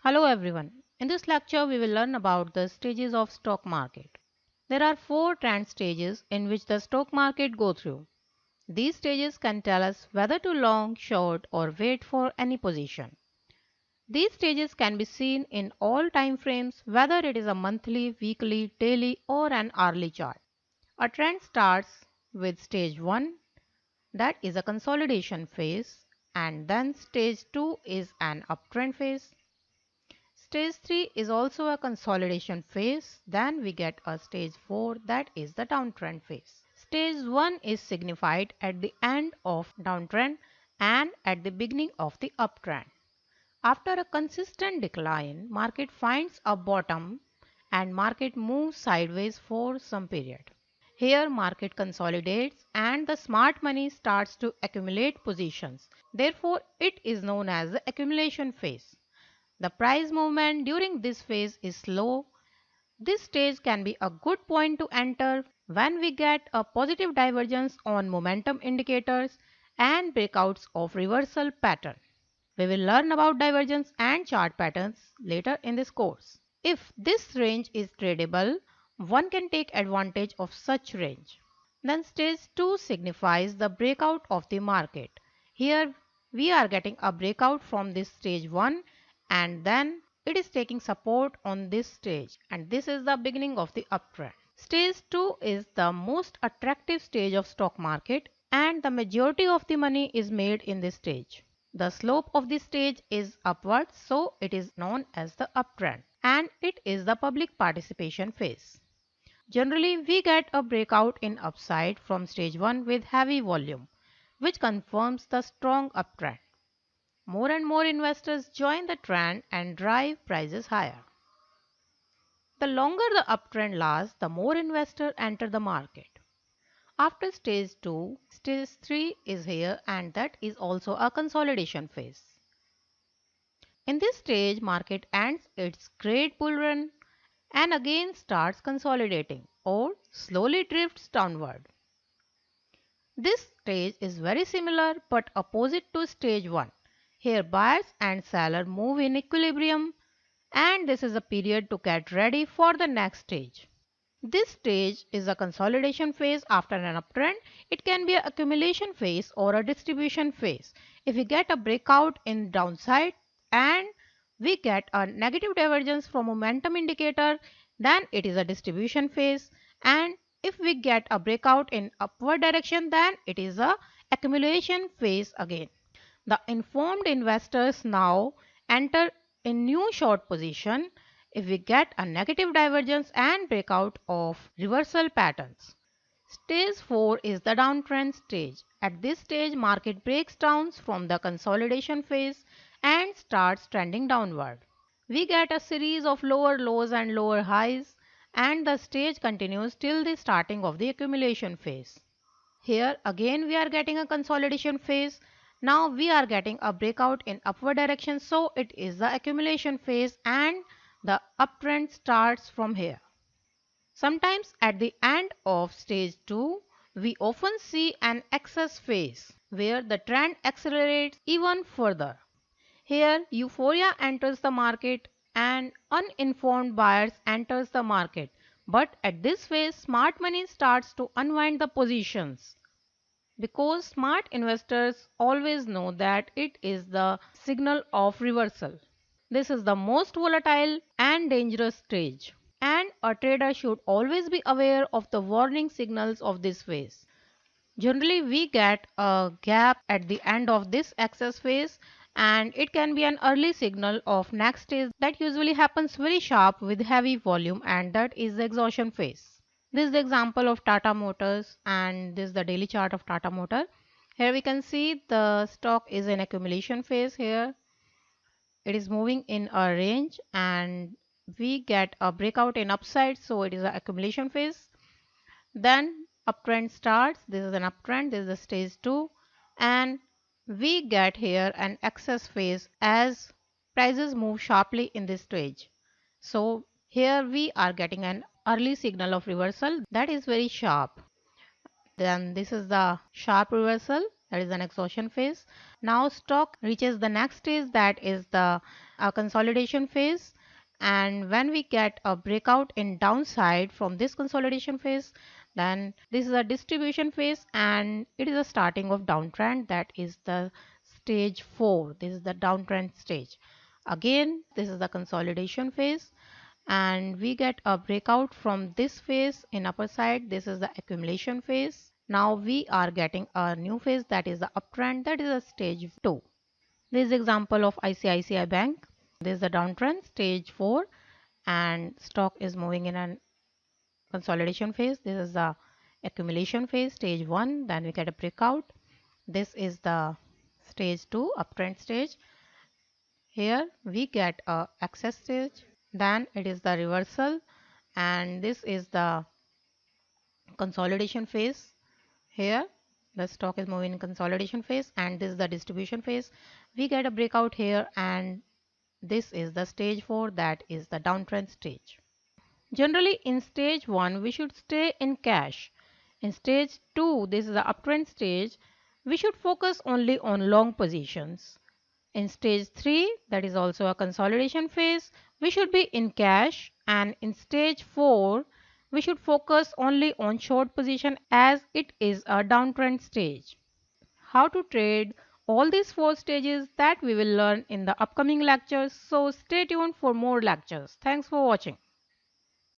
Hello everyone. In this lecture we will learn about the stages of stock market. There are four trend stages in which the stock market go through. These stages can tell us whether to long, short or wait for any position. These stages can be seen in all time frames whether it is a monthly, weekly, daily or an hourly chart. A trend starts with stage 1, that is a consolidation phase, and then stage 2 is an uptrend phase. Stage 3 is also a consolidation phase. Then we get a stage 4, that is the downtrend phase. Stage 1 is signified at the end of downtrend and at the beginning of the uptrend. After a consistent decline, market finds a bottom and market moves sideways for some period. Here market consolidates and the smart money starts to accumulate positions. Therefore, it is known as the accumulation phase. The price movement during this phase is slow. This stage can be a good point to enter when we get a positive divergence on momentum indicators and breakouts of reversal pattern. We will learn about divergence and chart patterns later in this course. If this range is tradable, one can take advantage of such range. Then stage 2 signifies the breakout of the market. Here we are getting a breakout from this stage 1 and then it is taking support on this stage and this is the beginning of the uptrend. Stage 2 is the most attractive stage of stock market and the majority of the money is made in this stage. The slope of this stage is upwards, so it is known as the uptrend and it is the public participation phase. Generally, we get a breakout in upside from stage 1 with heavy volume, which confirms the strong uptrend. More and more investors join the trend and drive prices higher. The longer the uptrend lasts, the more investors enter the market. After stage 2, stage 3 is here and that is also a consolidation phase. In this stage, market ends its great bull run and again starts consolidating or slowly drifts downward. This stage is very similar but opposite to stage 1. Here buyers and sellers move in equilibrium and this is a period to get ready for the next stage. This stage is a consolidation phase after an uptrend. It can be an accumulation phase or a distribution phase. If we get a breakout in downside and we get a negative divergence from momentum indicator, then it is a distribution phase, and if we get a breakout in upward direction, then it is a accumulation phase again. The informed investors now enter a new short position if we get a negative divergence and breakout of reversal patterns. Stage 4 is the downtrend stage. At this stage, market breaks down from the consolidation phase and starts trending downward. We get a series of lower lows and lower highs and the stage continues till the starting of the accumulation phase. Here again we are getting a consolidation phase. Now we are getting a breakout in upward direction, so it is the accumulation phase and the uptrend starts from here. Sometimes at the end of stage 2, we often see an excess phase where the trend accelerates even further. Here euphoria enters the market and uninformed buyers enters the market. But at this phase, smart money starts to unwind the positions because smart investors always know that it is the signal of reversal. This is the most volatile and dangerous stage, and a trader should always be aware of the warning signals of this phase. Generally, we get a gap at the end of this excess phase and it can be an early signal of next stage that usually happens very sharp with heavy volume, and that is the exhaustion phase. This is the example of Tata Motors and this is the daily chart of Tata Motor. Here we can see the stock is in accumulation phase. Here it is moving in a range and we get a breakout in upside, so it is an accumulation phase. Then uptrend starts. This is an uptrend. This is the stage 2 and we get here an excess phase as prices move sharply in this stage. So here we are getting an early signal of reversal that is very sharp. Then this is the sharp reversal that is an exhaustion phase. Now stock reaches the next stage, that is the consolidation phase. And when we get a breakout in downside from this consolidation phase, then this is a distribution phase and it is a starting of downtrend, that is the stage 4. This is the downtrend stage. Again, this is the consolidation phase and we get a breakout from this phase in upper side. This is the accumulation phase. Now we are getting a new phase, that is the uptrend, that is a stage 2. This is example of ICICI Bank. This is the downtrend stage 4 and stock is moving in a consolidation phase. This is the accumulation phase stage 1. Then we get a breakout. This is the stage 2 uptrend stage. Here we get a excess stage, then it is the reversal, and this is the consolidation phase. Here the stock is moving in consolidation phase and this is the distribution phase. We get a breakout here and this is the stage 4, that is the downtrend stage. Generally in stage 1 we should stay in cash. In stage 2, this is the uptrend stage, we should focus only on long positions. In stage 3, that is also a consolidation phase, we should be in cash, and in stage 4 we should focus only on short position as it is a downtrend stage. How to trade all these 4 stages, that we will learn in the upcoming lectures, so stay tuned for more lectures. Thanks for watching.